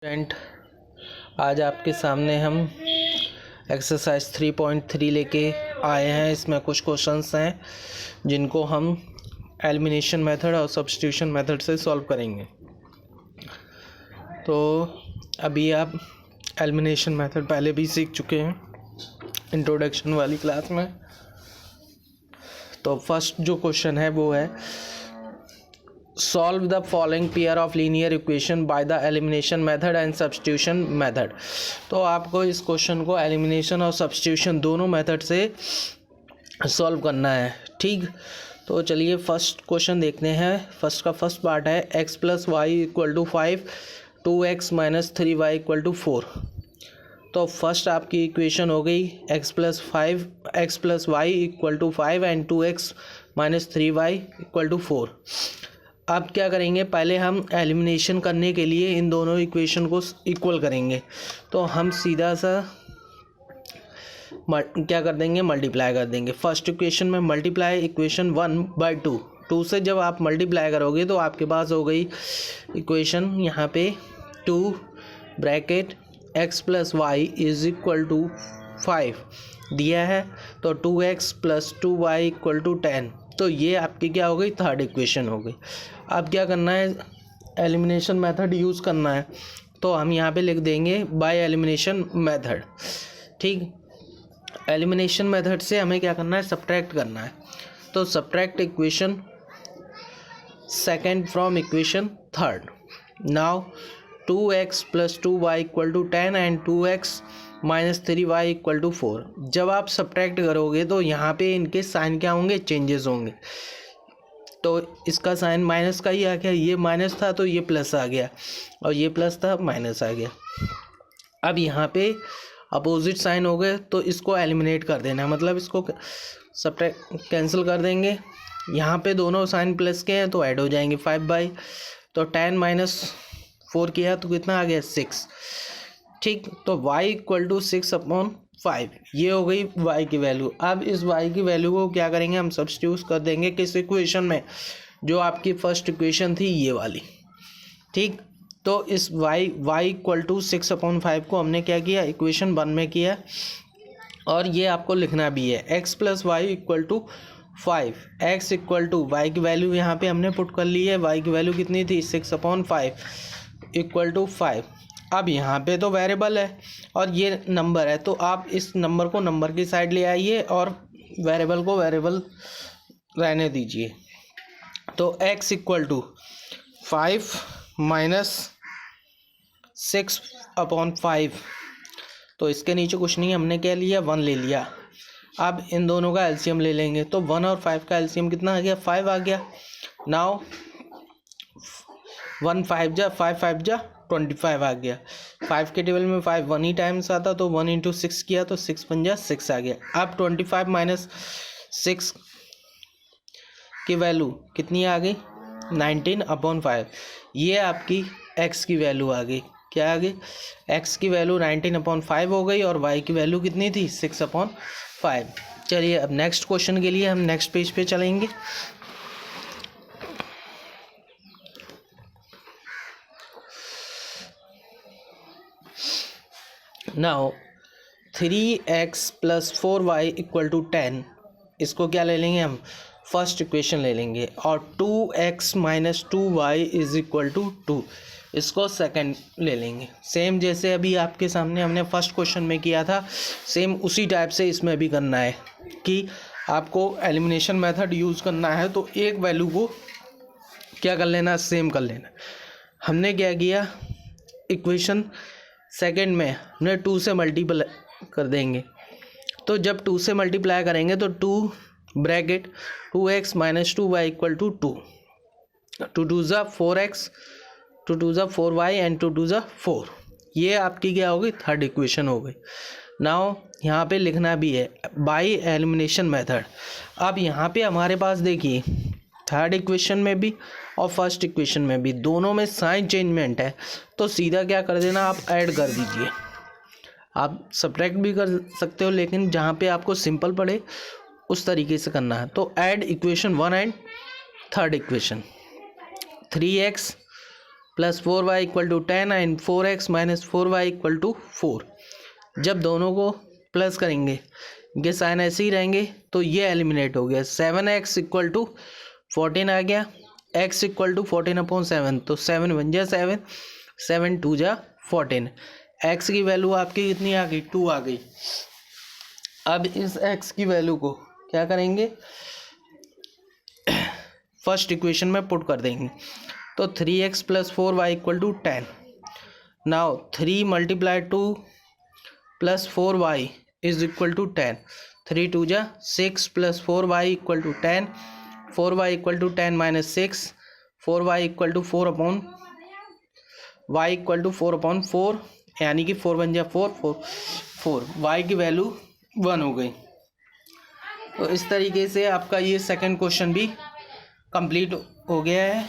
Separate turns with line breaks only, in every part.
Student, आज आपके सामने हम एक्सरसाइज 3.3 लेके आए हैं। इसमें कुछ क्वेश्चंस हैं जिनको हम एलिमिनेशन मेथड और सब्स्टिट्यूशन मेथड से सॉल्व करेंगे। तो अभी आप एलिमिनेशन मेथड पहले भी सीख चुके हैं इंट्रोडक्शन वाली क्लास में। तो फर्स्ट जो क्वेश्चन है वो है solve the following pair of linear equation by the elimination method and substitution method. तो आपको इस क्वेश्चन को एलिमिनेशन और सब्स्टिट्यूशन दोनों मेथड से सॉल्व करना है। ठीक, तो चलिए फर्स्ट क्वेश्चन देखते हैं। फर्स्ट का फर्स्ट पार्ट है x plus y equal to 5 2x minus 3y equal to 4। तो फर्स्ट आपकी इक्वेशन हो गई x plus y equal to 5 and 2x minus 3y equal to 4। अब क्या करेंगे, पहले हम एलिमिनेशन करने के लिए इन दोनों इक्वेशन को इक्वल करेंगे। तो हम सीधा सा क्या कर देंगे, मल्टीप्लाई कर देंगे। फर्स्ट इक्वेशन में मल्टीप्लाई इक्वेशन 1/2 2 से जब आप मल्टीप्लाई करोगे तो आपके पास हो गई इक्वेशन यहाँ पे 2 bracket x plus y is equal to 5 दिया है। तो 2x plus 2y equal to 10। तो ये आपकी क्या हो गई, थर्ड इक्वेशन हो गई। अब क्या करना है, एलिमिनेशन मेथड यूज़ करना है। तो हम यहाँ पे लिख देंगे बाय एलिमिनेशन मेथड। ठीक, एलिमिनेशन मेथड से हमें क्या करना है, सब्ट्रैक्ट करना है। तो subtract equation second from equation third. Now 2x plus 2y equal to 10 and 2x minus 3y equal to 4। जब आप सब्ट्रैक्ट करोगे तो यहाँ पे इनके साइन क्या होंगे, चेंजेस होंगे। तो इसका साइन माइनस का ही आ गया, ये माइनस था तो ये प्लस आ गया, और ये प्लस था माइनस आ गया। अब यहाँ पे अपोजिट साइन हो गए तो इसको एलिमिनेट कर देना है, मतलब इसको सब्ट्रैक्ट कैंसिल कर देंगे। यहाँ पे दोनों साइन प्लस के हैं तो ऐड हो जाएंगे 5/। तो 10 माइनस 4 किया तो कितना आ गया, 6। ठीक, तो y इक्वल टू 6/5 ये हो गई y की वैल्यू। अब इस y की वैल्यू को क्या करेंगे, हम सब्स्टिट्यूट कर देंगे किस इक्वेशन में, जो आपकी फर्स्ट इक्वेशन थी ये वाली। ठीक, तो इस y इक्वल टू 6/5 को हमने क्या किया, इक्वेशन 1 में किया, और ये आपको लिखना भी है x plus y equal to 5। x equal to y की वैल्यू यहाँ पे हमने पुट कर ली है। y की वैल्यू कितनी थी, 6/5 इक्वल टू 5। अब यहाँ पे तो वेरिएबल है और ये नंबर है, तो आप इस नंबर को नंबर की साइड ले आइए और वेरिएबल को वेरिएबल रहने दीजिए। तो x इक्वल टू 5 माइनस 6/5। तो इसके नीचे कुछ नहीं, हमने क्या लिया, 1 ले लिया। अब इन दोनों का एलसीएम ले लेंगे। तो 1 और 5 का एलसीएम कितना आ गया, 5 आ गया। नाउ 1 5 जा 5 5 जा 25 आ गया। 5 के टेबल में 5 1 ही टाइम्स आता, तो 1 इंटू 6 किया तो 6 पंजा 6 आ गया। अब 25 माइनस 6 की वैल्यू कितनी आ गई, 19/5। ये आपकी x की वैल्यू आ गई। क्या आ गई, x की वैल्यू 19/5 हो गई, और y की वैल्यू कितनी थी, 6/5। चलिए अब नेक्स्ट क्वेश्चन के लिए हम नेक्स्ट पेज पे चलेंगे। Now 3x plus 4y equal to 10, इसको क्या ले लेंगे, हम फर्स्ट इक्वेशन ले लेंगे। और 2x minus 2y is equal to 2, इसको सेकंड ले लेंगे। सेम जैसे अभी आपके सामने हमने फर्स्ट क्वेश्चन में किया था, सेम उसी टाइप से इसमें भी करना है कि आपको एलिमिनेशन मेथड यूज़ करना है। तो एक वैल्यू को क्या कर लेना, सेम कर लेना। हमने क्या किया, इक्वेशन सेकंड में हमने 2 से मल्टीप्लाई कर देंगे। तो जब 2 से मल्टीप्लाई करेंगे तो 2 bracket 2x minus 2y equal to 2। 2 2 ज़ा 4x, 2 2 ज़ा 4y एंड 2 2 ज़ा 4। ये आपकी क्या हो गई, थर्ड इक्वेशन हो गई। नाउ यहाँ पे लिखना भी है बाय एलिमिनेशन मेथड। अब यहाँ पे हमारे पास देखिए थर्ड इक्वेशन में भी और फर्स्ट इक्वेशन में भी दोनों में साइन चेंजमेंट है, तो सीधा क्या कर देना, आप ऐड कर दीजिए। आप सब्ट्रैक्ट भी कर सकते हो, लेकिन जहाँ पे आपको सिंपल पड़े उस तरीके से करना है। तो add equation 1 and third equation. 3x plus 4y equal to 10 and 4x minus 4y equal to 4। जब दोनों को प्लस करेंगे ये साइन ऐसे ही रहेंगे तो ये एलिमिनेट हो गया। 7x इक्वल टू 14 आ गया, x इक्वल टू 14/7 तो 7 बन जा 7, 7 2 जा 14। x की वैल्यू आपकी कितनी आ गई? 2 आ गई। अब इस x की वैल्यू को क्या करेंगे? फर्स्ट इक्वेशन में पुट कर देंगे तो 3x plus 4y equal to 10। Now 3 multiply 2 plus 4y is equal to 10। 3 2 जा 6 plus 4y equal to 10, 4y equal to 10 minus 6, 4y equal to 4 upon y equal to 4/4 यानी कि 4 बन जा 4, 4 y की वैल्यू 1 हो गई। तो इस तरीके से आपका ये सेकंड क्वेश्चन भी कंप्लीट हो गया है।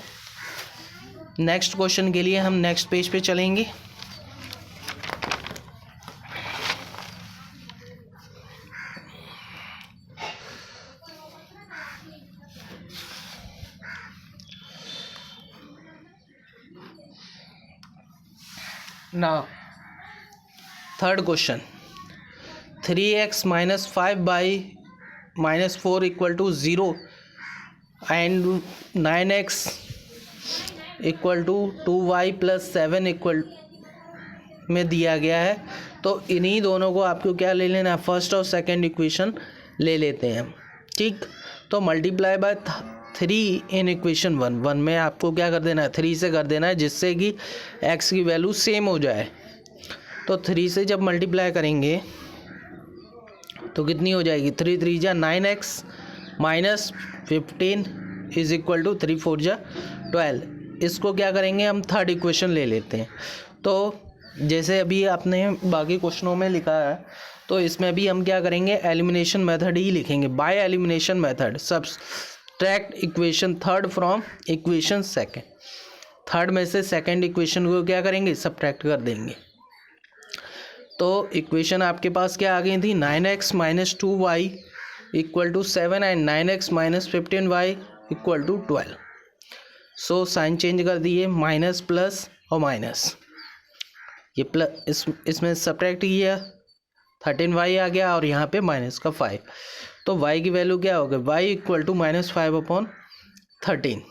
नेक्स्ट क्वेश्चन के लिए हम नेक्स्ट पेज पे चलेंगे। Now third question, 3x minus 5/-4 equal to 0 and 9x equal to 2y plus 7 equal में दिया गया है। तो इन्हीं दोनों को आपको क्या ले लेना है? फर्स्ट और सेकंड इक्वेशन ले लेते हैं। ठीक, तो मल्टीप्लाई बाय 3 इन इक्वेशन 1 में आपको क्या कर देना है? 3 से कर देना है जिससे कि x की वैल्यू सेम हो जाए। तो 3 से जब मल्टीप्लाई करेंगे तो कितनी हो जाएगी? 3 3 जा 9x minus 15 is equal to 3 4 जा 12। इसको क्या करेंगे? हम थर्ड इक्वेशन ले लेते हैं। तो जैसे अभी आपने बाकी क्वेश्चनों में लिखा है तो इसमें भी हम क्या करेंगे? एलिमिनेशन मेथड ही लिखेंगे। Bye elimination method subtract equation third from equation second. Third में से सेकंड इक्वेशन को क्या करेंगे? सब्ट्रैक्ट कर देंगे। तो इक्वेशन आपके पास क्या आ गई थी? 9x minus 2y equal to 7 and 9x minus 15y equal to 12। So sign change कर दिए, माइनस प्लस और माइनस, ये प्लस इसमें सब्ट्रैक्ट किया 13y आ गया और यहाँ पे माइनस का 5। तो y की वैल्यू क्या हो गई? y equal to minus 5/13।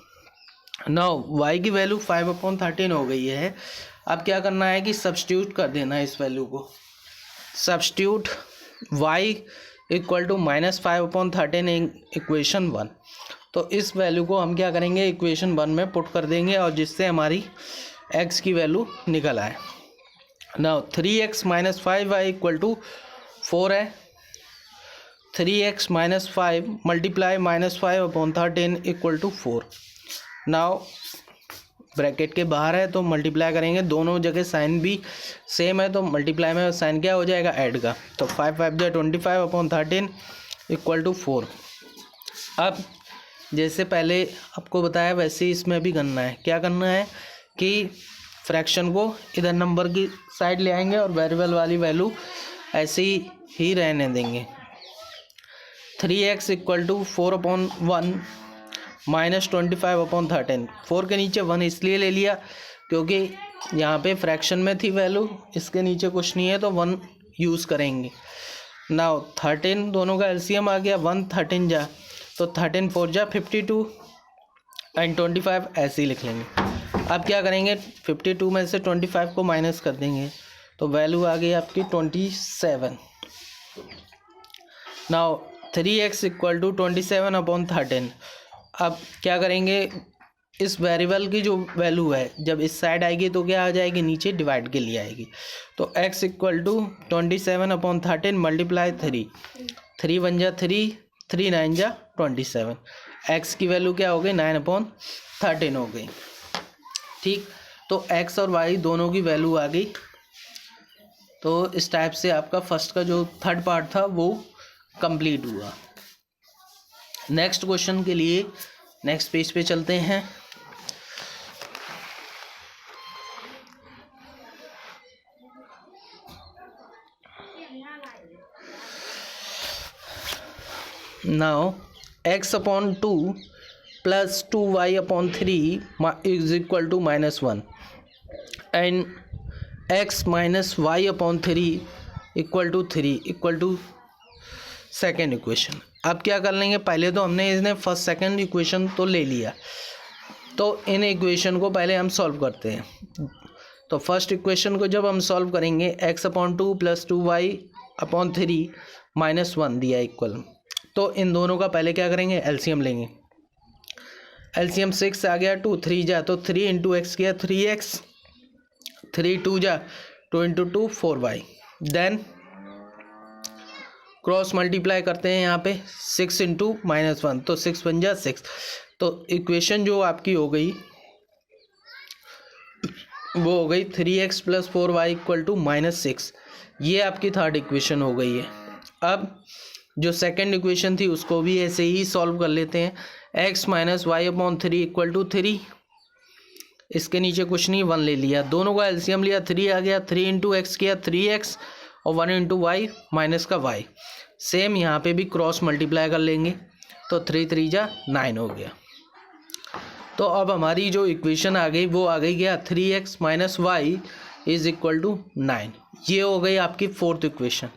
Now y की वैल्यू 5/13 हो गई है। अब क्या करना है कि सब्स्टिट्यूट कर देना है इस वैल्यू को। Substitute y equal to minus 5/13 in equation 1। तो इस वैल्यू को हम क्या करेंगे? इक्वेशन 1 में पुट कर देंगे और जिससे हमारी x की वैल्यू निकल आए। Now 3x minus 5y equal to 4 है। 3x minus 5 multiply minus 5/13 equal to 4। Now bracket के बाहर है तो मल्टीप्लाई करेंगे, दोनों जगह साइन भी सेम है तो मल्टीप्लाई में साइन क्या हो जाएगा? ऐड का। तो 5 5 जा 25/13 इक्वल टू 4। अब जैसे पहले आपको बताया वैसे ही इसमें भी करना है। क्या करना है कि फ्रैक्शन को इधर नंबर की साइड ले आएंगे और वेरिएबल वाली वैल्यू ऐसे ही रहने देंगे। 3x equal to 4/1 minus 25/13। 4 के नीचे 1 इसलिए ले लिया क्योंकि यहाँ पे फ्रैक्शन में थी वैल्यू, इसके नीचे कुछ नहीं है तो 1 यूज़ करेंगे। नाउ 13 दोनों का एलसीएम आ गया, 1 13 जा तो 13 4 जा 52 एंड 25 ऐसे ही लिख लेंगे। अब क्या करेंगे? 52 में से 25 को माइनस कर देंगे तो वैल्यू आ गई आपकी 27। Now 3x equal to 27/13। अब क्या करेंगे? इस वेरिएबल की जो वैल्यू है जब इस साइड आएगी तो क्या आ जाएगी? नीचे डिवाइड के लिए आएगी। तो x इक्वल टू 27/13 मल्टीप्लाई 3, 3 1 जा 3, 3 9 जा 27। x की वैल्यू क्या हो गई? 9/13 हो गई। ठीक, तो x और y दोनों की वैल्यू आ गई। तो इस टाइप से आपका फर्स्ट का जो थर्ड पार्ट था वो कंप्लीट हुआ। नेक्स्ट क्वेश्चन के लिए नेक्स्ट पेज पे चलते हैं। Now x/2 plus 2y/3 is equal to -1। And x minus y upon 3 equal to 3 equal to second equation. अब क्या कर लेंगे, पहले तो हमने इसने फर्स्ट सेकेंड इक्वेशन तो ले लिया, तो इन इक्वेशन को पहले हम सॉल्व करते हैं। तो फर्स्ट इक्वेशन को जब हम सॉल्व करेंगे x upon 2 plus 2y upon 3 minus 1 दिया इक्वल, तो इन दोनों का पहले क्या करेंगे, एलसीएम लेंगे। एलसीएम 6 आ गया, 2 3 जा तो 3 इंटू एक्स किया 3x, 3 2 जा 2 into 2 4y, then cross multiply करते हैं यहाँ पे 6 इंटू माइनस 1, तो 6 बन जा 6। तो इक्वेशन जो आपकी हो गई वो हो गई 3x plus 4y equal to minus 6। ये आपकी थर्ड इक्वेशन हो गई है। अब जो सेकंड इक्वेशन थी उसको भी ऐसे ही सॉल्व कर लेते हैं। x minus y upon 3 equal to 3, इसके नीचे कुछ नहीं, 1 ले लिया, दोनों का एलसीएम लिया, 3 आ गया, 3 इंटू एक्स किया 3x और 1 इंटू वाई माइनस का y। सेम यहाँ पे भी क्रॉस मल्टीप्लाई कर लेंगे, तो 3 3 जा 9 हो गया। तो अब हमारी जो इक्वेशन आ गई वो आ गई क्या, 3x minus y is equal to 9। ये हो गई आपकी फोर्थ इक्वेशन।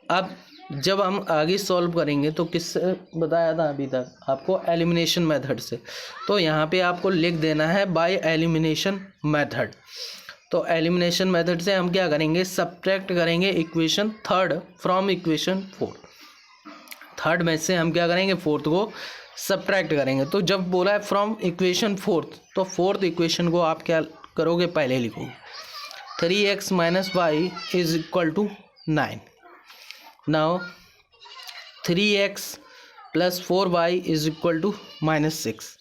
अब जब हम आगे सॉल्व करेंगे तो किससे बताया था अभी तक आपको, एलिमिनेशन मेथड से। तो यहाँ पे आपको लिख देना है बाय एलिमिनेशन मेथड। तो एलिमिनेशन मेथड से हम क्या करेंगे, सब्ट्रैक्ट करेंगे equation third from equation fourth. Third में से हम क्या करेंगे, फोर्थ को सब्ट्रैक्ट करेंगे। तो जब बोला है फ्रॉम इक्वेशन फोर्थ, तो फोर्थ इक्वेशन को आप क्या करोगे, पहले लिखोगे 3x minus y is equal to 9। Now 3x plus 4y is equal to minus 6।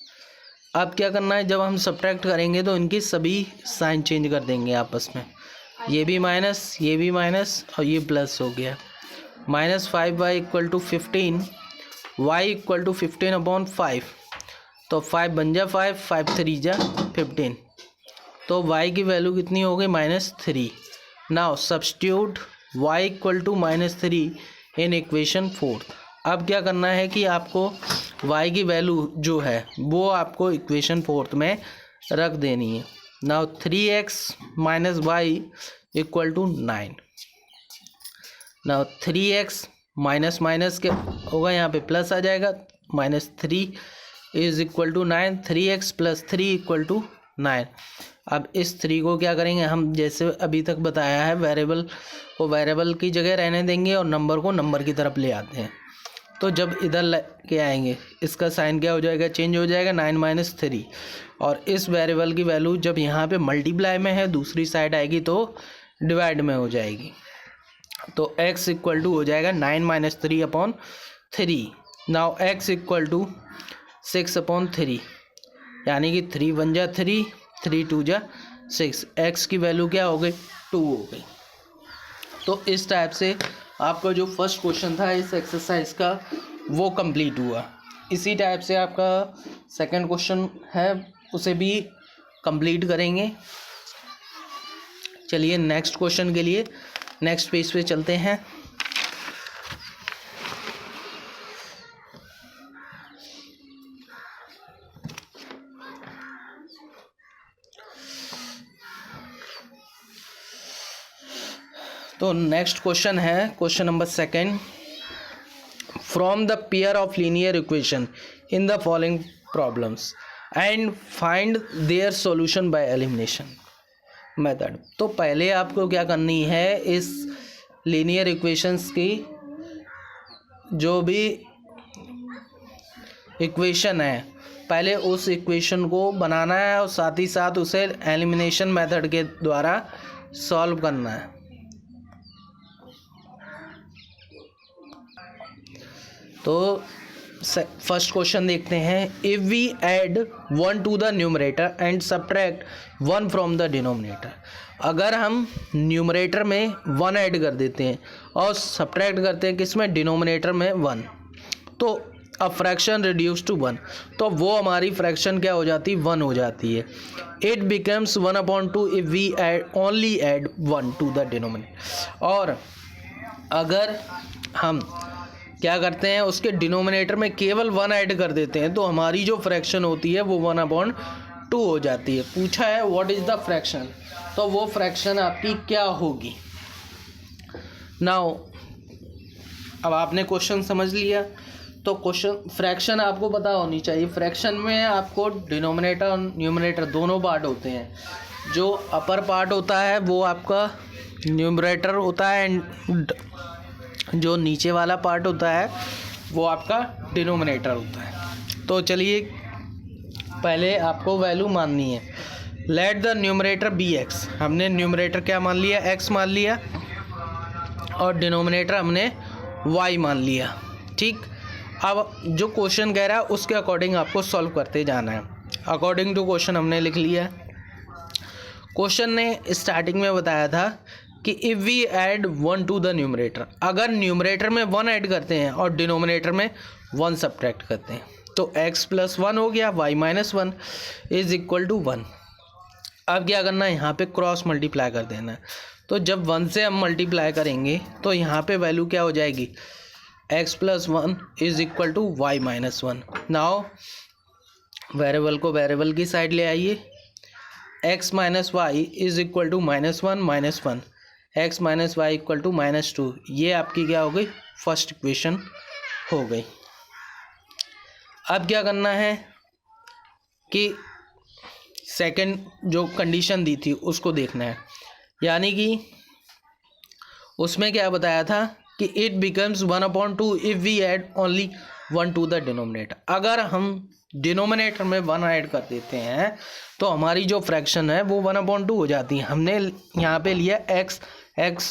अब क्या करना है, जब हम सब्ट्रैक्ट करेंगे तो इनकी सभी साइन चेंज कर देंगे आपस में, ये भी माइनस ये भी माइनस और ये प्लस हो गया। Minus 5y equal to 15, y equal to 15 upon 5, तो 5 बन जा 5, 5 3 जा 15, तो y की वैल्यू कितनी हो गई, -3। Now substitute y equal to -3 in equation fourth. अब क्या करना है कि आपको y की वैल्यू जो है वो आपको इक्वेशन फोर्थ में रख देनी है। Now 3x minus y equal to 9। Now 3x minus minus के होगा, यहाँ पे प्लस आ जाएगा, -3 is equal to 9, 3x plus 3 equal to 9। अब इस 3 को क्या करेंगे हम, जैसे अभी तक बताया है, वेरिएबल को वेरिएबल की जगह रहने देंगे और नंबर को नंबर की तरफ ले आते हैं। तो जब इधर लेके आएंगे इसका साइन क्या हो जाएगा, चेंज हो जाएगा, 9 माइनस 3। और इस वेरिएबल की वैल्यू जब यहाँ पे मल्टीप्लाई में है, दूसरी साइड आएगी तो डिवाइड में हो जाएगी। तो x इक्वल टू हो जाएगा 9 minus 3 upon 3। Now x equal to 6 upon 3, यानी कि 3 1 जा 3, 3 2 जा 6, x की वैल्यू क्या हो गई, 2 हो गई। तो इस टाइप से आपका जो फर्स्ट क्वेश्चन था इस एक्सरसाइज का वो कंप्लीट हुआ। इसी टाइप से आपका सेकंड क्वेश्चन है, उसे भी कंप्लीट करेंगे। चलिए नेक्स्ट क्वेश्चन के लिए नेक्स्ट पेज पे चलते हैं। तो नेक्स्ट क्वेश्चन है question number second, from the pair of linear equation in the following problems and find their solution bye elimination method. तो पहले आपको क्या करनी है, इस लीनियर इक्वेशंस की जो भी इक्वेशन है पहले उस इक्वेशन को बनाना है और साथ ही साथ उसे एलिमिनेशन मेथड के द्वारा सॉल्व करना है। तो फर्स्ट क्वेश्चन देखते हैं, if we add 1 to the numerator and subtract 1 from the denominator. अगर हम न्यूमरेटर में 1 ऐड कर देते हैं और सब्ट्रैक्ट करते हैं किसमें, डिनोमिनेटर में 1, तो अ फ्रैक्शन रिड्यूस टू 1, तो वो हमारी फ्रैक्शन क्या हो जाती है, 1 हो जाती है। It becomes 1/2 if we only add 1 to the denominator. और अगर हम क्या करते हैं, उसके डिनोमिनेटर में केवल 1 ऐड कर देते हैं तो हमारी जो फ्रैक्शन होती है वो 1/2 हो जाती है। पूछा है व्हाट इज़ द फ्रैक्शन, तो वो फ्रैक्शन आपकी क्या होगी। नाउ अब आपने क्वेश्चन समझ लिया, तो क्वेश्चन फ्रैक्शन आपको पता होनी चाहिए। फ्रैक्शन में आपको डिनोमिनेटर और न्यूमरेटर दोनों पार्ट होते हैं। जो अपर पार्ट होता है वो आपका न्यूमरेटर होता है एंड जो नीचे वाला पार्ट होता है वो आपका डिनोमिनेटर होता है। तो चलिए पहले आपको वैल्यू माननी है। Let the numerator be x, हमने न्यूमरेटर क्या मान लिया, एक्स मान लिया, और डिनोमिनेटर हमने वाई मान लिया। ठीक, अब जो क्वेश्चन कह रहा है उसके अकॉर्डिंग आपको सॉल्व करते जाना है। अकॉर्डिंग टू क्वेश्चन हमने लिख लिया है। क्वेश्चन ने स्टार्टिंग में बताया था कि if we add 1 to the numerator, अगर न्यूमरेटर में 1 ऐड करते हैं और डिनोमिनेटर में 1 सब्ट्रैक्ट करते हैं तो x प्लस 1 हो गया, y minus 1 is equal to 1। अब क्या करना है, यहाँ पे क्रॉस मल्टीप्लाई कर देना है। तो जब 1 से हम मल्टीप्लाई करेंगे तो यहाँ पे वैल्यू क्या हो जाएगी, x plus 1 is equal to y minus 1। Now variable को वेरिएबल की साइड ले आइए, x minus y is equal to -1 -1, x minus y equal to -2। ये आपकी क्या हो गई, फर्स्ट इक्वेशन हो गई। अब क्या करना है कि सेकंड जो कंडीशन दी थी उसको देखना है, यानी कि उसमें क्या बताया था कि it becomes 1/2 if we add only 1 to the denominator. अगर हम डिनोमिनेटर में 1 ऐड कर देते हैं तो हमारी जो फ्रैक्शन है वो 1/2 हो जाती है। हमने यहाँ पे लिया x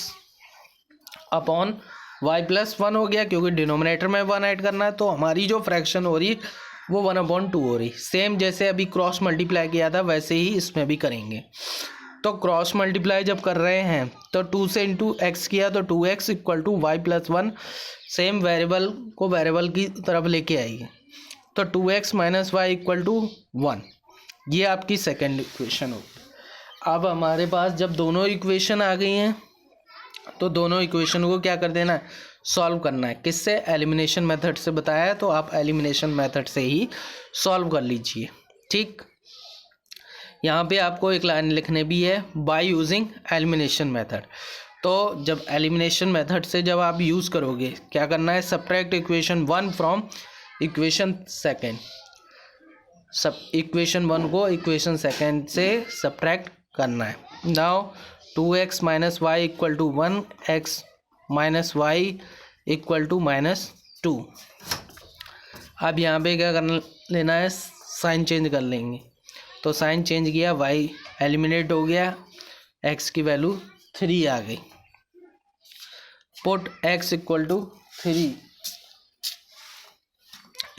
अपॉन y प्लस 1 हो गया, क्योंकि डिनोमिनेटर में 1 ऐड करना है, तो हमारी जो फ्रैक्शन हो रही वो 1/2 हो रही। सेम जैसे अभी क्रॉस मल्टीप्लाई किया था वैसे ही इसमें भी करेंगे। तो क्रॉस मल्टीप्लाई जब कर रहे हैं तो 2 से इंटू एक्स किया तो 2x equal to y plus 1। Same variable को वेरिएबल की तरफ लेके आइए, तो 2x minus y equal to 1। ये आपकी सेकेंड इक्वेशन होगी। अब हमारे पास जब दोनों इक्वेशन आ गई हैं तो दोनों इक्वेशन को क्या कर देना है, सॉल्व करना है। किससे, एलिमिनेशन मेथड से बताया है, तो आप एलिमिनेशन मेथड से ही सॉल्व कर लीजिए। ठीक, यहाँ पे आपको एक लाइन लिखने भी है, बाय यूजिंग एलिमिनेशन मेथड। तो जब एलिमिनेशन मेथड से जब आप यूज़ करोगे क्या करना है, subtract equation 1 from equation second. सब इक्वेशन 1 को इक्वेशन सेकेंड से सब्ट्रैक्ट करना है। Now 2x minus y equal to 1, x minus y equal to -2। अब यहाँ पे क्या करना लेना है, साइन चेंज कर लेंगे। तो साइन चेंज किया, y एलिमिनेट हो गया, x की वैल्यू 3 आ गई। Put x equal to 3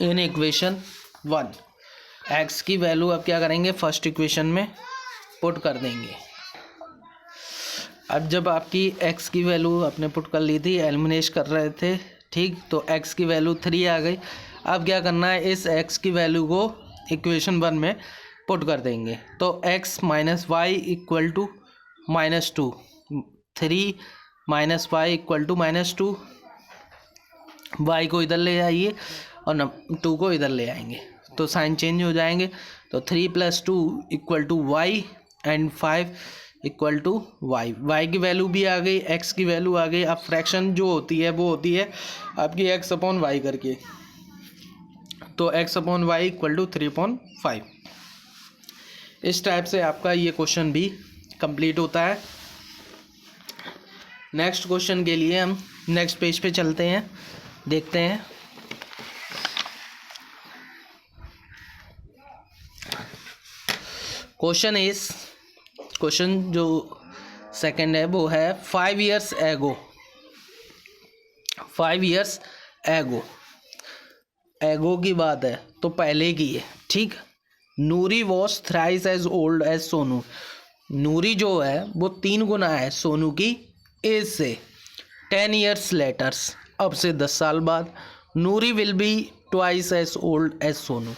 in equation 1। x की वैल्यू अब क्या करेंगे, फर्स्ट इक्वेशन में पुट कर देंगे। अब जब आपकी x की वैल्यू आपने पुट कर ली थी, एलिमिनेट कर रहे थे, ठीक, तो x की वैल्यू 3 आ गई। अब क्या करना है, इस x की वैल्यू को इक्वेशन 1 में पुट कर देंगे। तो x minus y equal to -2, 3 minus y equal to -2। y को इधर ले आइए और 2 को इधर ले आएंगे तो साइन चेंज हो जाएंगे। तो 3 + 2 equal to y and 5 equal to y. Y की वैल्यू भी आ गई, एक्स की वैल्यू आ गई। अब फ्रैक्शन जो होती है वो होती है आपकी एक्स अपॉन वाई करके, तो x upon y equal to 3/5। इस टाइप से आपका ये क्वेश्चन भी कंप्लीट होता है। नेक्स्ट क्वेश्चन के लिए हम नेक्स्ट पेज पे चलते हैं, देखते हैं। क्वेश्चन जो सेकंड है वो है 5 years ago। 5 years ago, एगो की बात है तो पहले की है, ठीक। Noori was thrice as old as Sonu. Noori जो है वो 3 गुना है सोनू की एज से। 10 years लेटर्स, अब से 10 साल बाद, Noori will be twice as old as Sonu.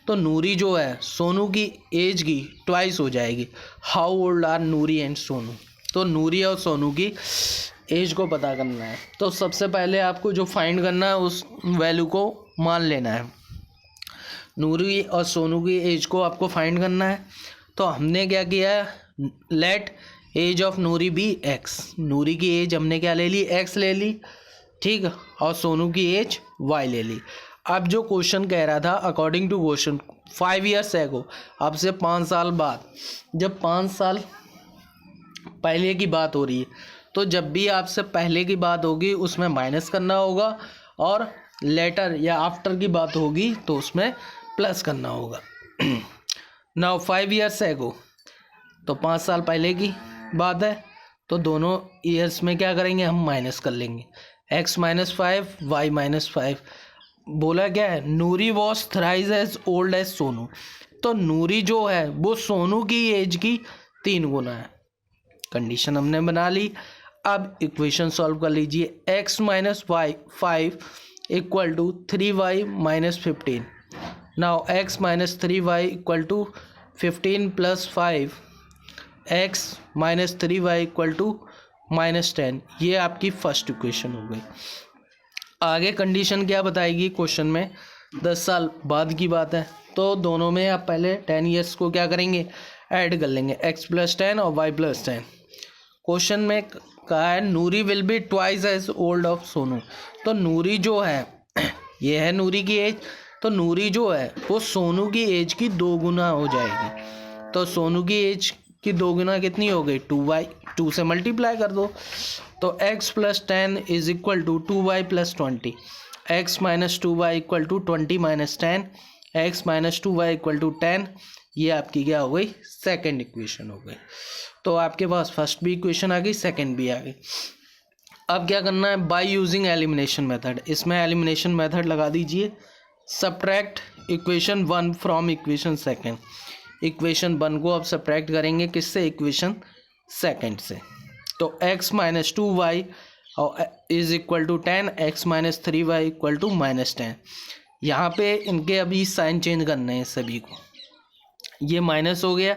तो नूरी जो है सोनू की एज की ट्वाइस हो जाएगी। How old are Noori and Sonu. तो नूरी और सोनू की एज को पता करना है। तो सबसे पहले आपको जो फाइंड करना है उस वैल्यू को मान लेना है। नूरी और सोनू की एज को आपको फाइंड करना है। तो हमने क्या किया है, let age of Noori be x, Noori की एज हमने क्या ले ली, एक्स ले ली, ठीक है, और सोनू की एज वाई ले ली। अब जो क्वेश्चन कह रहा था according to question 5 years ago, अब से 5 साल बाद, जब 5 साल पहले की बात हो रही है तो जब भी आपसे पहले की बात होगी उसमें माइनस करना होगा, और लेटर या आफ्टर की बात होगी तो उसमें प्लस करना होगा। नाउ 5 ईयर्स एगो, तो 5 साल पहले की बात है, तो दोनों ईयर्स में क्या करेंगे हम, माइनस कर लेंगे। x माइनस 5 वाई माइनस 5, बोला क्या है, Noori was thrice as old as Sonu, तो नूरी जो है वो सोनू की एज की 3 गुना है। कंडीशन हमने बना ली। अब इक्वेशन सॉल्व कर लीजिए, x minus y 5 equal to 3y minus 15। Now x minus 3y equal to 15 plus 5, x minus 3y equal to minus 10, ये आपकी फर्स्ट इक्वेशन हो गई। आगे कंडीशन क्या बताएगी क्वेश्चन में, 10 साल बाद की बात है, तो दोनों में आप पहले 10 ईयर्स को क्या करेंगे, ऐड कर लेंगे, x प्लस 10 और y प्लस 10। क्वेश्चन में कहा है Noori will be twice as old of Sonu, तो नूरी जो है ये है नूरी की एज, तो नूरी जो है वो सोनू की एज की 2 गुना हो जाएगी। तो सोनू की एज की 2 गुना कितनी हो गई, 2y, 2 से मल्टीप्लाई कर दो, तो x plus 10 is equal to 2y plus 20, x minus 2y equal to 20 minus 10, x minus 2y equal to 10, ये आपकी क्या हो गई, सेकेंड इक्वेशन हो गई। तो आपके पास फर्स्ट भी इक्वेशन आ गई, सेकेंड भी आ गई। अब क्या करना है, बाय यूजिंग एलिमिनेशन मेथड, इसमें एलिमिनेशन मेथड लगा दीजिए, subtract equation 1 from equation second, equation 1 को अब सब्ट्रैक्ट करेंगे किससे, इक्वेशन सेकेंड से, तो x minus 2y is equal to 10, x minus 3y equal to minus 10। यहाँ पे इनके अभी साइन चेंज करने हैं सभी को, ये माइनस हो गया,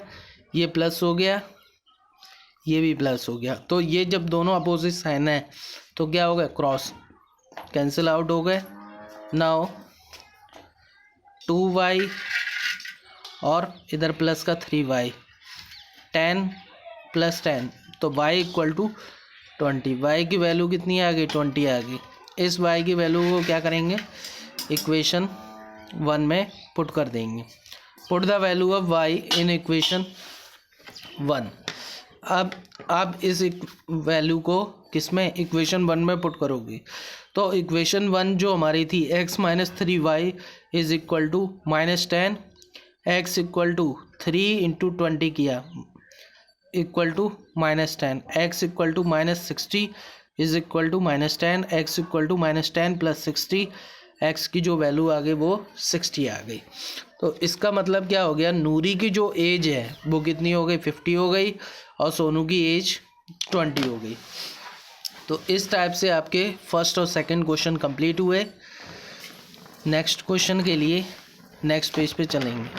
ये प्लस हो गया, ये भी प्लस हो गया, तो ये जब दोनों अपोजिट साइन है तो क्या हो गया, क्रॉस कैंसिल आउट हो गए। नाउ 2y और इधर प्लस का 3y, 10 प्लस 10, तो y इक्वल टू 20, y की वैल्यू कितनी आ गई, 20 आ गई। इस y की वैल्यू को क्या करेंगे, इक्वेशन 1 में पुट कर देंगे, put the value of y in equation 1। अब आप इस वैल्यू को किसमें, इक्वेशन 1 में पुट करोगे, तो इक्वेशन 1 जो हमारी थी x minus 3y is equal to minus 10, x equal to 3 into 20 किया equal to minus 10, x equal to minus 60 is equal to minus 10, x equal to minus 10 plus 60, x की जो value आ गई वो 60 आ गई। तो इसका मतलब क्या हो गया, नूरी की जो एज है वो कितनी हो गई, 50 हो गई, और सोनू की एज 20 हो गई। तो इस टाइप से आपके फर्स्ट और सेकंड क्वेश्चन कंप्लीट हुए। नेक्स्ट क्वेश्चन के लिए नेक्स्ट पेज पे चलेंगे।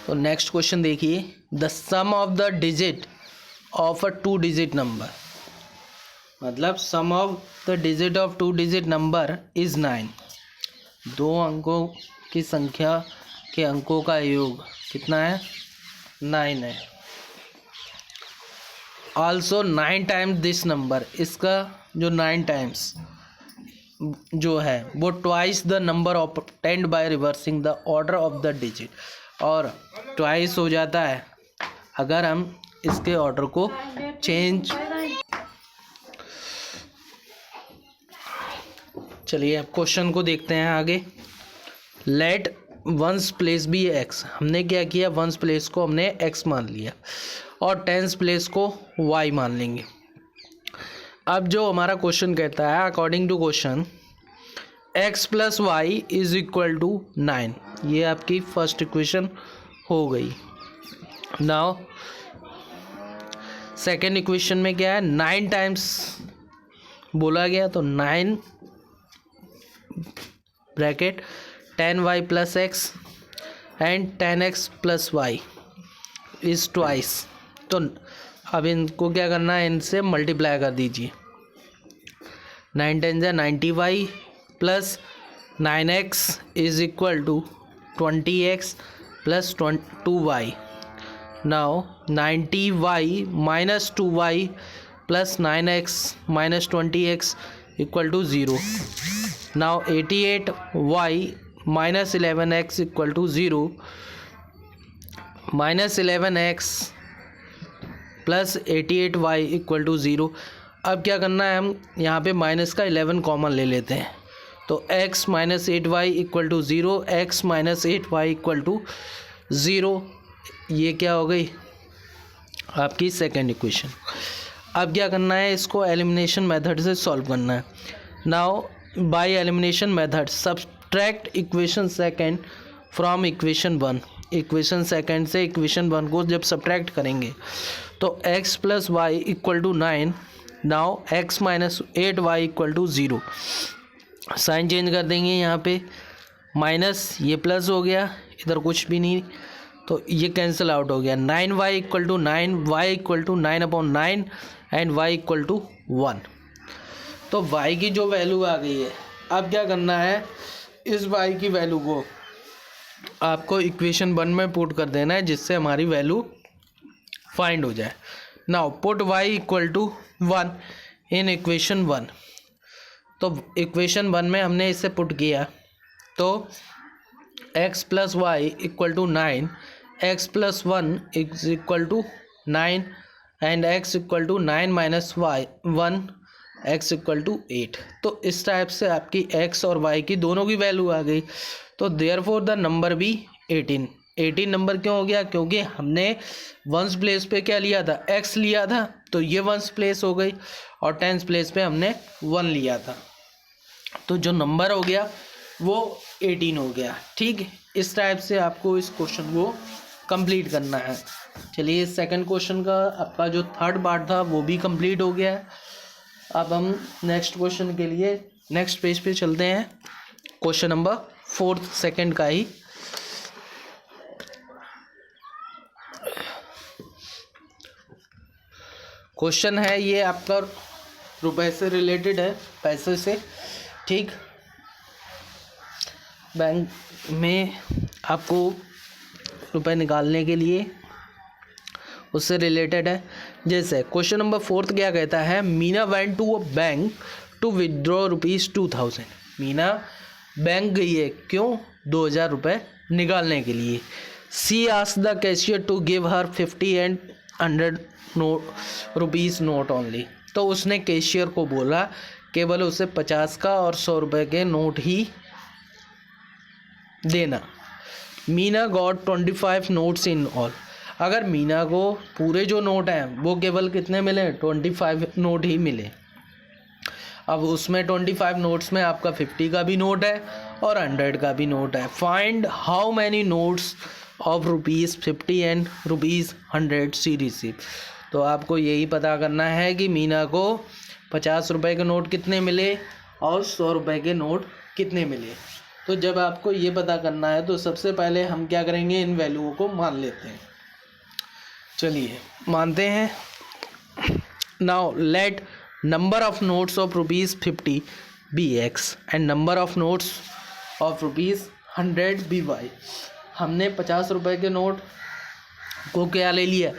तो नेक्स्ट क्वेश्चन देखिए, the sum of the digit of a 2 digit number, मतलब sum of the digit of 2 digit number is 9, 2 अंकों की संख्या के अंकों का योग कितना है, 9 है। ऑल्सो 9 टाइम्स दिस नंबर, इसका जो 9 टाइम्स जो है वो twice the number obtained by reversing the order of the digit, और ट्वाइस हो जाता है अगर हम इसके ऑर्डर को चेंज। चलिए अब क्वेश्चन को देखते हैं आगे। Let ones place be x, हमने क्या किया, वंस प्लेस को हमने एक्स मान लिया और टेंस प्लेस को वाई मान लेंगे। अब जो हमारा क्वेश्चन कहता है according to question x plus y is equal to 9, ये आपकी फर्स्ट इक्वेशन हो गई। नाउ सेकेंड इक्वेशन में क्या है, 9 टाइम्स बोला गया, तो 9 bracket 10y plus x and 10x plus y is twice, तो अब इनको क्या करना है, इनसे मल्टीप्लाई कर दीजिए। 9 10 जा 90y plus 9x is equal to 20x plus 2y। Now 90y minus 2y plus 9x minus 20x equal to 0। Now 88y minus 11x equal to 0 minus 11x plus 88y equal to 0। अब क्या करना है, हम यहाँ पे minus का 11 common ले लेते हैं, तो x minus 8y equal to 0, x minus 8y equal to 0। ये क्या हो गई आपकी सेकेंड इक्वेशन। अब क्या करना है, इसको एलिमिनेशन मेथड से सॉल्व करना है। Now by elimination method subtract equation second from equation 1। Equation second से इक्वेशन 1 को जब सब्ट्रैक्ट करेंगे तो x plus y equal to 9। Now x minus 8y equal to 0। Sign change कर देंगे, यहाँ पे माइनस ये प्लस हो गया, इधर कुछ भी नहीं तो ये कैंसिल आउट हो गया। 9y equal to 9, y equal to 9/9 and y equal to 1। तो y की जो वैल्यू आ गई है, अब क्या करना है, इस y की वैल्यू को आपको इक्वेशन 1 में पुट कर देना है, जिससे हमारी वैल्यू फाइंड हो जाए। Now put y equal to 1 in equation 1। तो इक्वेशन 1 में हमने इसे पुट किया तो x plus y equal to 9, x plus 1 is equal to 9 and x equal to 9 minus y 1, x equal to 8। तो इस टाइप से आपकी x और y की दोनों की वैल्यू आ गई। तो देयरफॉर द नंबर भी 18 नंबर क्यों हो गया, क्योंकि हमने वंस प्लेस पे क्या लिया था, x लिया था, तो ये वंस प्लेस हो गई, और टेंस प्लेस पे हमने 1 लिया था, तो जो नंबर हो गया वो 18 हो गया। ठीक है, इस टाइप से आपको इस क्वेश्चन को कंप्लीट करना है। चलिए सेकंड क्वेश्चन का आपका जो थर्ड पार्ट था वो भी कंप्लीट हो गया है। अब हम नेक्स्ट क्वेश्चन के लिए नेक्स्ट पेज पे चलते हैं, क्वेश्चन नंबर 4 सेकंड का ही। क्वेश्चन है ये आपका रुपए से रिलेटेड है, पैसे से। ठीक, बैंक में आपको रुपए निकालने के लिए उससे रिलेटेड है। जैसे क्वेश्चन नंबर 4 क्या कहता है, Meena went to a bank to withdraw ₹2000। Meena bank गई है, क्यों, 2000 रुपये निकालने के लिए। She asked the cashier to give her 50 and 100 rupees note only. तो उसने कैशियर को बोला केवल उसे 50 का और 100 रुपये के नोट ही देना। Meena got 25 notes in all. अगर मीना को पूरे जो नोट हैं वो केवल कितने मिले, 25 नोट ही मिले। अब उसमें 25 नोट्स में आपका 50 का भी नोट है और 100 का भी नोट है। Find how many notes of ₹50 and ₹100 she receive. तो आपको यही पता करना है कि मीना को 50 रुपये के नोट कितने मिले और 100 रुपये के नोट कितने मिले। तो जब आपको ये पता करना है तो सबसे पहले हम क्या करेंगे, इन वैल्यूओं को मान लेते हैं। चलिए मानते हैं। Now let number of notes of ₹50 be x and number of notes of ₹100 be y। हमने 50 रुपये के नोट को क्या ले लिया,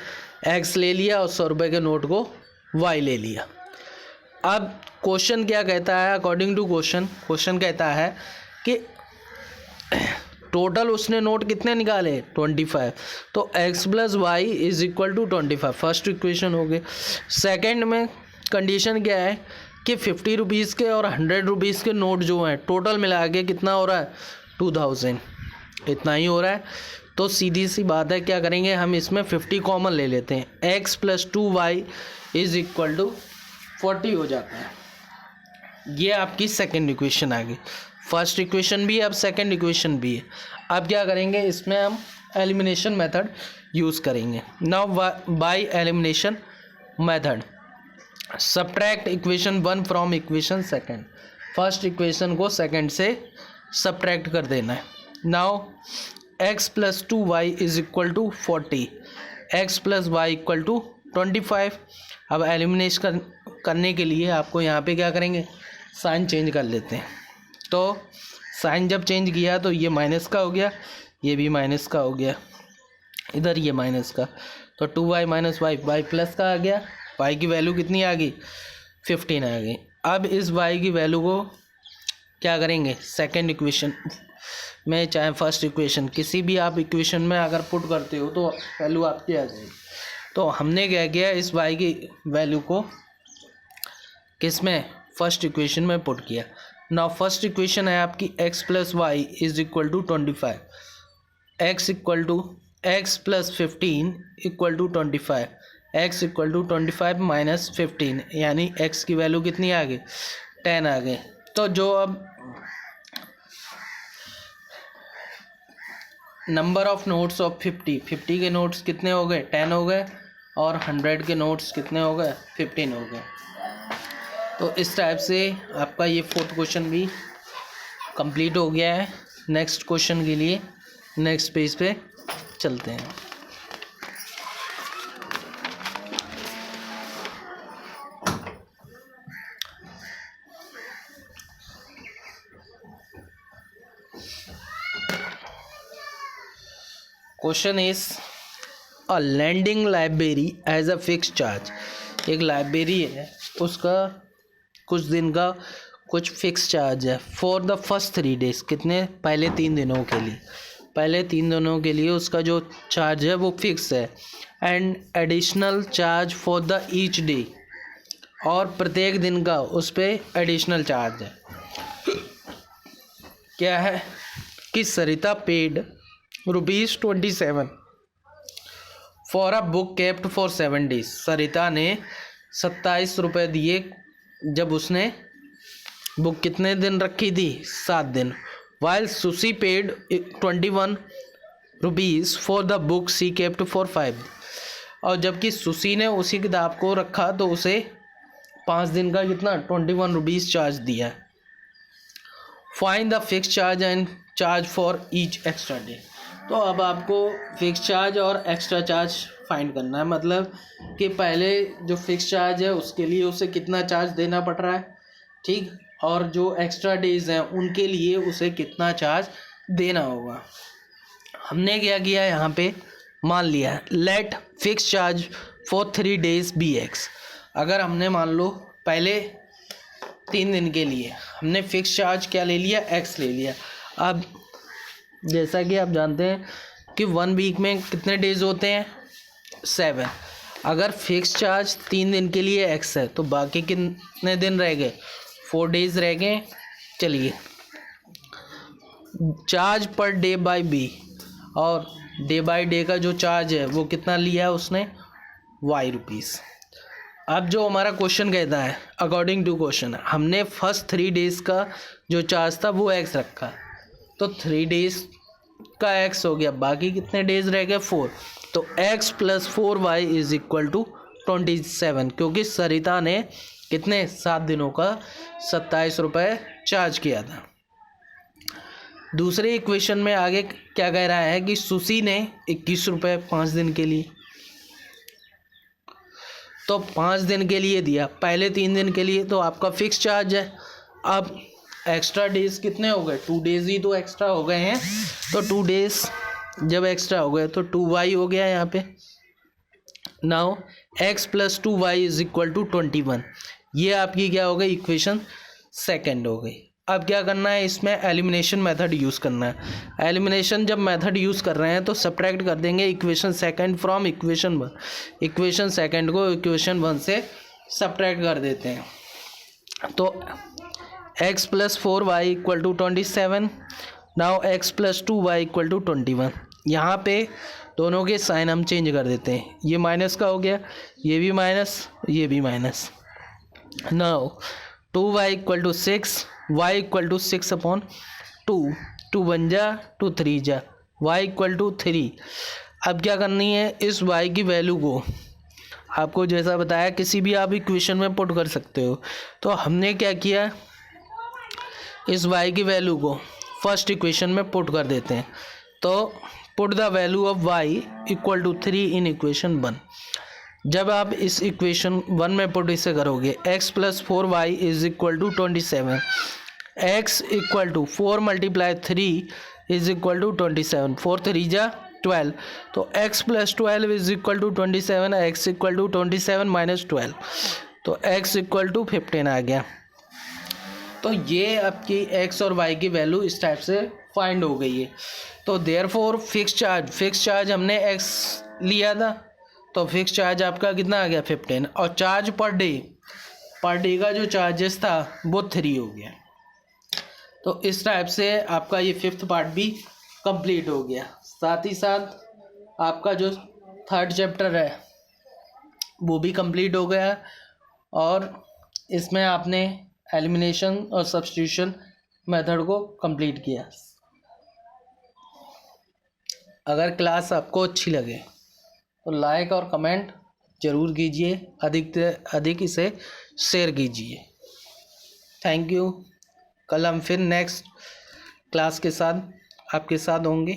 x ले लिया, और 100 रुपये के नोट को y ले लिया। अब क्वेश्चन क्या कहता है, अकॉर्डिंग टू क्वेश्चन कहता है कि टोटल उसने नोट कितने निकाले, 25। तो x plus y is equal to 25, first equation हो गई। सेकेंड में कंडीशन क्या है कि 50 रुपीज़ के और 100 रुपीज़ के नोट जो हैं टोटल मिला के कितना हो रहा है, 2000, इतना ही हो रहा है। तो सीधी सी बात है, क्या करेंगे हम, इसमें 50 कॉमन ले लेते हैं, x plus 2y is equal to 40 हो जाता है। ये आपकी सेकेंड इक्वेशन आ गई। फर्स्ट इक्वेशन भी है, अब सेकेंड इक्वेशन भी है। अब क्या करेंगे, इसमें हम एलिमिनेशन मेथड यूज़ करेंगे। Now by elimination method subtract equation 1 from equation second. First equation को सेकेंड से सब्ट्रैक्ट कर देना है। Now x plus 2y is equal to 40, x plus y equal to 25। अब एलिमिनेशन करने के लिए आपको यहाँ पे क्या करेंगे, साइन चेंज कर लेते हैं। तो साइन जब चेंज किया तो ये माइनस का हो गया, ये भी माइनस का हो गया, इधर ये माइनस का, तो 2y minus Y, Y plus का आ गया। y की वैल्यू कितनी आ गई, 15 आ गई। अब इस y की वैल्यू को क्या करेंगे, सेकंड इक्वेशन में चाहे फर्स्ट इक्वेशन, किसी भी आप इक्वेशन में अगर पुट करते हो तो वैल्यू आपकी आ जाएगी। तो हमने क्या किया, इस y की वैल्यू को किस में, फर्स्ट इक्वेशन में पुट किया। नाउ फर्स्ट इक्वेशन है आपकी x plus y is equal to 25, x equal to x plus 15 equal to 25, x equal to 25 minus 15, यानी x की वैल्यू कितनी आ गई, 10 आ गई। तो जो अब नंबर ऑफ नोट्स ऑफ 50 के नोट्स कितने हो गए, 10 हो गए, और 100 के नोट्स कितने हो गए, 15 हो गए। तो इस टाइप से आपका ये फोर्थ क्वेश्चन भी कंप्लीट हो गया है। नेक्स्ट क्वेश्चन के लिए नेक्स्ट पेज पे चलते हैं। Question is a lending library has a fix charge. एक लाइब्रेरी है, उसका कुछ दिन का कुछ फिक्स चार्ज है फॉर द फर्स्ट 3 डेज, कितने, पहले 3 दिनों के लिए, पहले 3 दिनों के लिए उसका जो चार्ज है वो फिक्स है। And additional charge for the each day, और प्रत्येक दिन का उस पर एडिशनल चार्ज है। क्या है कि Sarita paid ₹27 for a book kept for 7 days. Sarita ने 27 रुपये दिए जब उसने बुक कितने दिन रखी थी, 7 दिन। While Susy paid 21 rupees for the book she kept for 5, और जबकि सुशी ने उसी किताब को रखा तो उसे 5 दिन का कितना, 21 रुपीज़ चार्ज दिया। Find the fix charge and charge for each extra day. तो अब आपको फिक्स चार्ज और एक्स्ट्रा चार्ज फाइंड करना है, मतलब कि पहले जो फिक्स चार्ज है उसके लिए उसे कितना चार्ज देना पड़ रहा है, ठीक, और जो एक्स्ट्रा डेज हैं उनके लिए उसे कितना चार्ज देना होगा। हमने क्या किया, यहाँ पे मान लिया let fix charge for 3 days be x. अगर हमने मान लो पहले 3 दिन के लिए हमने फिक्स चार्ज क्या ले लिया, एक्स ले लिया। अब जैसा कि आप जानते हैं कि 1 वीक में कितने डेज होते हैं, 7। अगर फिक्स चार्ज 3 दिन के लिए एक्स है तो बाकी कितने दिन रह गए, 4 डेज रह गए। चलिए, charge per day by be, और डे बाय डे का जो चार्ज है वो कितना लिया है उसने, वाई रुपीज़। अब जो हमारा क्वेश्चन कहता है, अकॉर्डिंग टू क्वेश्चन, हमने फर्स्ट 3 डेज का जो चार्ज था वो एक्स रखा, तो 3 डेज का एक्स हो गया, बाकी कितने डेज रह गए, 4। तो x plus 4y is equal to 27, क्योंकि सरिता ने कितने, 7 दिनों का 27 रुपये चार्ज किया था। दूसरे इक्वेशन में आगे क्या कह रहा है कि सुशी ने 21 रुपये 5 दिन के लिए, तो 5 दिन के लिए दिया, पहले 3 दिन के लिए तो आपका फिक्स चार्ज है। अब एक्स्ट्रा डेज कितने हो गए, 2 डेज ही तो एक्स्ट्रा हो गए हैं, तो 2 डेज जब एक्स्ट्रा हो गए तो 2y हो गया यहाँ पे। Now x plus 2y is equal to 21, ये आपकी क्या हो गई, इक्वेशन सेकंड हो गई। अब क्या करना है, इसमें एलिमिनेशन मेथड यूज़ करना है। एलिमिनेशन जब मेथड यूज़ कर रहे हैं तो सब्ट्रैक्ट कर देंगे equation second from equation 1, equation second को इक्वेशन 1 से सब्ट्रैक्ट कर देते हैं। तो x plus 4y equal to 27, now x plus 2y equal to 21। यहाँ पे दोनों के साइन हम चेंज कर देते हैं, ये माइनस का हो गया, ये भी माइनस, ये भी minus. Now 2y equal to 6, y equal to 6/2, 2 1 जा 2 3 जा, y इक्वल टू 3। अब क्या करनी है, इस y की वैल्यू को आपको जैसा बताया किसी भी आप इक्वेशन में पुट कर सकते हो। तो हमने क्या किया, इस y की वैल्यू को फर्स्ट इक्वेशन में पुट कर देते हैं। तो put the value of y equal to 3 in equation 1। जब आप इस इक्वेशन 1 में पुट इसे करोगे x + 4y = 27, x = 4 × 3 = 27, 4 3 जा 12, तो x + 12 = 27, x = 27 - 12, तो x = 15 आ गया। तो ये आपकी x और y की वैल्यू इस टाइप से फाइंड हो गई है। तो देयरफॉर फिक्स चार्ज हमने x लिया था, तो फिक्स चार्ज आपका कितना आ गया 15, और चार्ज पर डे का जो चार्जेस था वो 3 हो गया। तो इस टाइप से आपका ये 5th पार्ट भी कंप्लीट हो गया। साथ ही साथ आपका जो 3rd चैप्टर है वो भी कंप्लीट हो गया, और इसमें आपने एलिमिनेशन और सब्स्टिट्यूशन मेथड को कंप्लीट किया। अगर क्लास आपको अच्छी लगे तो लाइक और कमेंट ज़रूर कीजिए, अधिक से अधिक इसे शेयर कीजिए। Thank you. कल हम फिर नेक्स्ट क्लास के साथ आपके साथ होंगे।